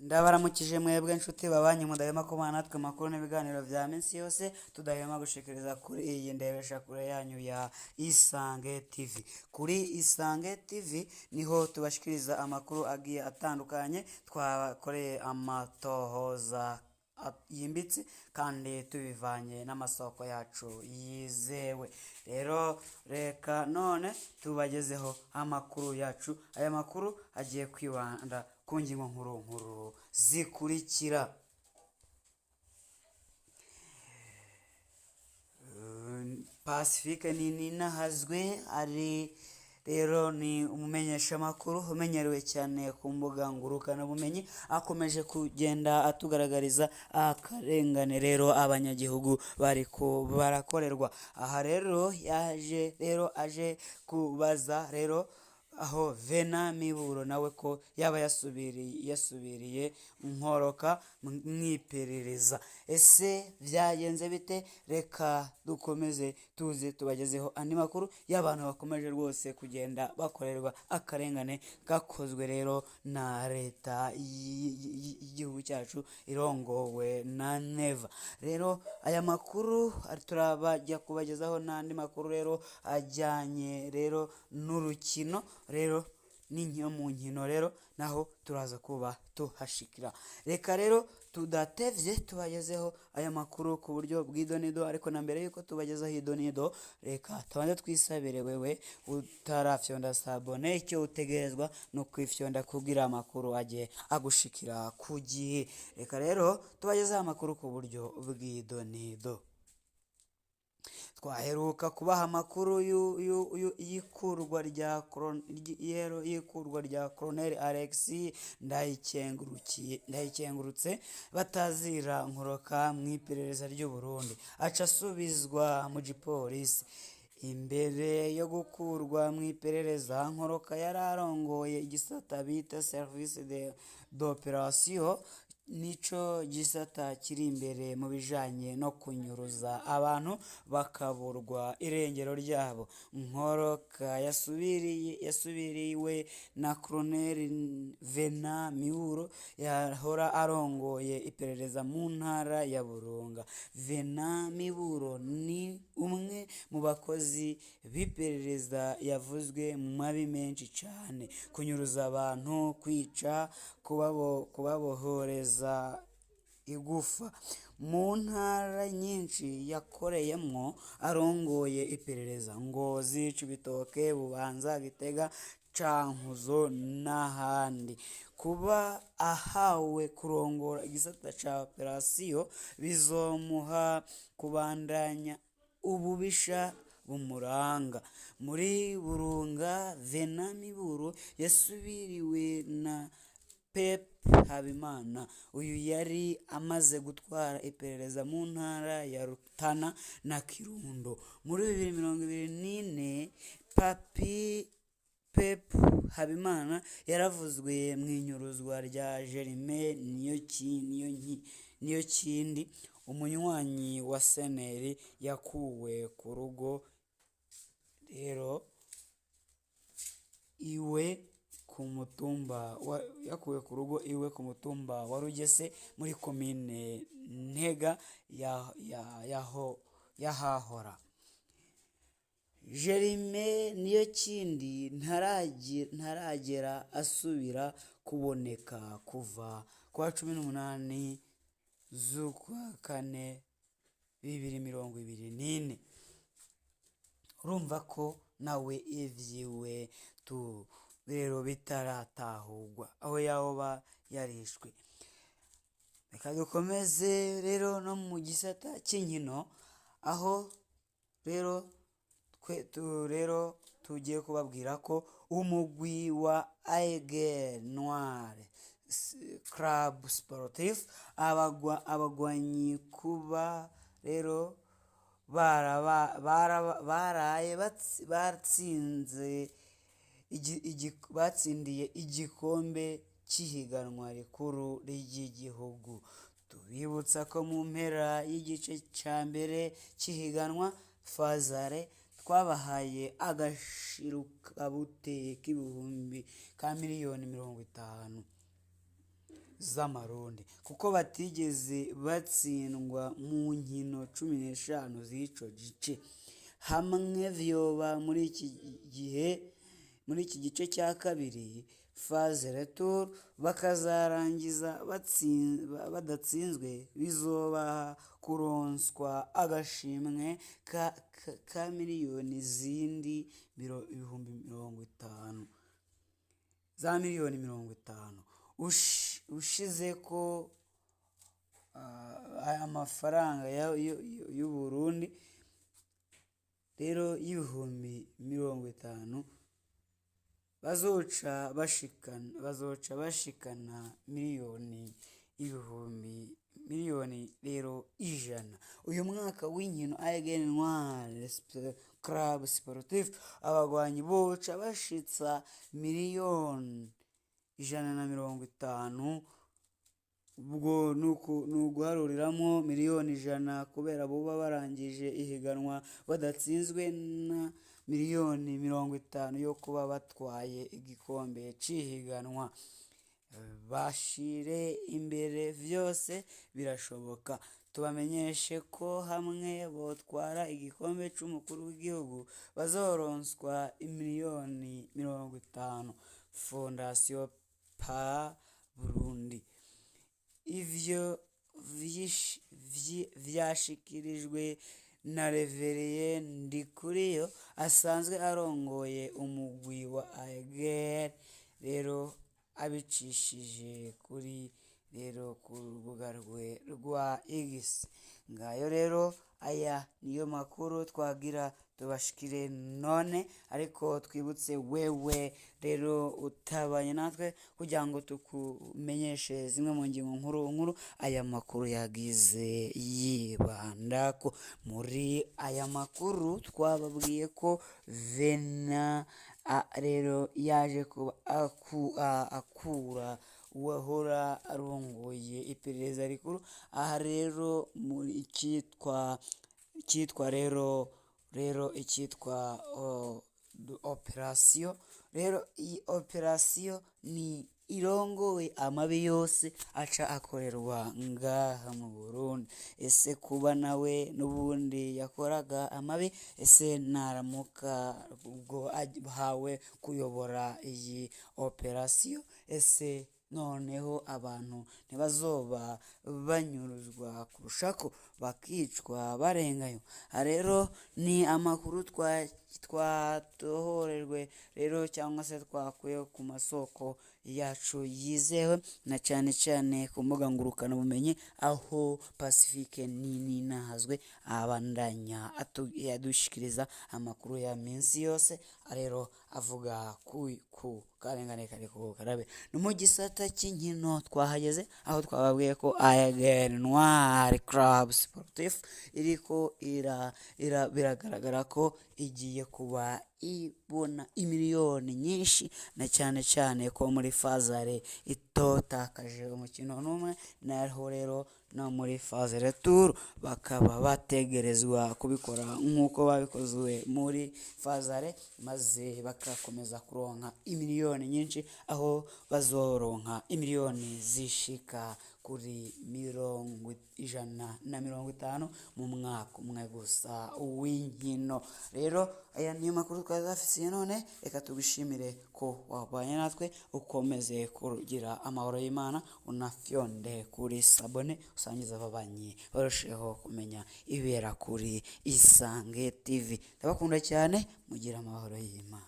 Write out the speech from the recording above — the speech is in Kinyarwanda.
Ndabaramukije mwebwe inshuti babanye mudahema kubana natwe amakuru n'ibiganiro bya minsi yose tudahema gushikiriza kuri iyi ndebesha kure yanyu ya Isange TV. Kuri Isange TV niho tubashikiriza amakuru agiye atandukanye, twakoreye amatohoza yimbitse kandi tubivanye n'amasoko yacu yizewe. Rero reka none tubagezeho amakuru yacu. Aya makuru agiye kwibanda ku ngingo nkuru zikurikira. Pacifique Ninahazwe ari rero ni umumenyeshamakuru umenyerewe cyane ku mbuga ngurukanabumenyi, akomeje kugenda atugaragariza akarengane rero abanyagihugu barakorerwa. Aha rero aje kubaza rero aho Vena Miburo nawe ko yaba yasubiriye nkoroka mwiperereza. Ese byagenze bite? Reka dukomeze tuze tubagezeho andi makuru y'abantu bakomeje rwose kugenda bakorerwa akarengane gakozwe rero na leta y'igihugu cyacu irongowe na Neva. Rero aya makuru turabajya kubagezaho n'andi makuru rero ajyanye rero n'urukino rero mu nkino rero naho turaza kuba tuhashikira. Reka rero tudatevye tubagezeho aya makuru ku buryo bw'idonido, ariko na mbere yuko tubagezaho idonido reka tubanze twisabire wewe utarafyonda sabone, icyo utegerezwa no kwifyonda kugira amakuru agiye agushikira ku gihe. Reka rero tubagezeho amakuru ku buryo bw'idonido. Twaheruka kubaha amakuru y'ikurwa rya Colonel Alexis Ndayikengurutse batazira nkoroka mu iperereza ry'u Burundi, aca asubizwa mu gipolisi. Imbere yo gukurwa mu iperereza, nkoroka yari arongoye igisata bita service d'operation, nico gisata kiri imbere mu bijanye no kunyuruza abantu bakaburwa irengero ryabo. Nkoroka yasubiriwe na Colonel Vena Miburo yahora arongoye iperereza mu ntara ya Burunga. Vena Miburo ni umwe mu bakozi b'iperereza yavuzwe mu mabi menshi cyane: kunyuruza abantu, kwica, kubabohoreza igufa. Mu ntara nyinshi yakoreyemo arongoye iperereza: Ngozi, Cibitoke, Bubanza, Gitega, Cankuzo n'ahandi. Kuba ahawe kurongora igisata ca operasiyo bizomuha kubandanya ububisha bumuranga. Muri Burunga, Vena Miburo yasubiriwe na Pep Habimana. Uyu yari amaze gutwara iperereza mu ntara ya Rutana na Kirundo. Muri 2024 Pep Habimana yaravuzwe mu inyuruzwa rya Jerime Niyokindi, umunywanyi wa Seneri yakuwe ku rugo rero iwe ku mutumba wa Rugese muri komine Ntega yahahora. Jerime Niyokindi ntaragera asubira kuboneka kuva kwa 18 z'ukwa 4 2024. Urumva ko nawe ivyiwe rero bitaratahugwa aho yahoba yarishwe. Reka dukomeze rero no mu gisata cy'inkino, aho rero tugiye kubabwira ko umugwi wa Aigle Noir Club Sportif abagwanyi kuba rero baraye batsindiye igikombe cy'ihiganwa rikuru ry'igihugu. Tubibutsa ko mu mpera y'igice cya mbere cy'ihiganwa Fazare twabahaye agashirukabute k'ibihumbi ka miliyoni 50 z'amarundi kuko batigeze batsindwa mu nkino 15 z'ico gice. Hamwe vyoba muri iki gice cya kabiri phase retour bakazarangiza badatsinzwe, bizoba kuronswa agashimwe ka miliyoni zindi ibihumbi 50 za miliyoni 50 ushize ko aya mafaranga y'u Burundi rero y'ibihumbi 50 bazoca bashikana miliyoni rero 100. Uyu mwaka w'inkino Aigle Noir Club Sportif abagwanyi boca bashitsa miliyoni 150, ubwo nuguharuriramo miliyoni 100 kubera boba barangije ihiganwa badatsinzwe na miliyoni 50 yo kuba batwaye igikombe c'ihiganwa. Bashire imbere vyose birashoboka. Tubamenyeshe ko hamwe botwara igikombe c'umukuru w'igihugu bazoronswa miliyoni 50 Fondation Pa Burundi. Ivyo vyashikirijwe na Revereye Ndikuriyo asanzwe arongoye umugwi wa Aigle rero abicishije kuri ku rubuga rwa X. Ngayo rero aya niyo makuru twagira tubashikire none, ariko twibutse wewe rero utabanye natwe kugira ngo tukumenyeshe zimwe mu ngingo nkuru aya makuru yagize yibandako. Muri aya makuru twababwiye ko Vena rero yaje kuba akura uwahora arongoye iperereza rikuru. Aha rero muri icyitwa rero icyitwa operasiyo. Rero iyi operasiyo ni irongowe amabi yose aca akorerwa ngaha mu Burundi. Ese kuba nawe n'ubundi yakoraga amabi, ese naramuka ubwo hawe kuyobora iyi operasiyo, ese noneho abantu ntibazoba banyuruzwa kurushako bakicwa barengayo? Rero ni amakuru twatohorejwe rero cyangwa se twakuye ku masoko yacu yizewe na cyane cyane ku mbuga ngurukana bumenyi, aho Pacifique Nini nahazwe abandanya yadushikiriza amakuru ya minsi yose rero avuga ku karengane kari ku karabe. No mu gisata cy'inkino twahageze aho twababwiye ko Aigle Noir Club Sportif iriko biragaragara ko igiye kuba ibona imiliyoni nyinshi, na cyane cyane ko muri fazare itotakaje umukino n'umwe, naho rero no muri phase retour bakaba bategerezwa kubikora nk'uko babikozwe muri fazare, maze bakakomeza kuronka imiliyoni nyinshi, aho bazoronka imiliyoni zishika kuri 150 mu mwaka umwe gusa w'inkino. Rero aya niyo makuru twazafisiye none, reka tubishimire ko wabanye natwe, ukomeze kugira amahoro y'Imana, unafyonde kuri sabone usangiza ababanyi barusheho kumenya ibera kuri Isange TV. Ndabakunda cyane, mugira amahoro y'Imana.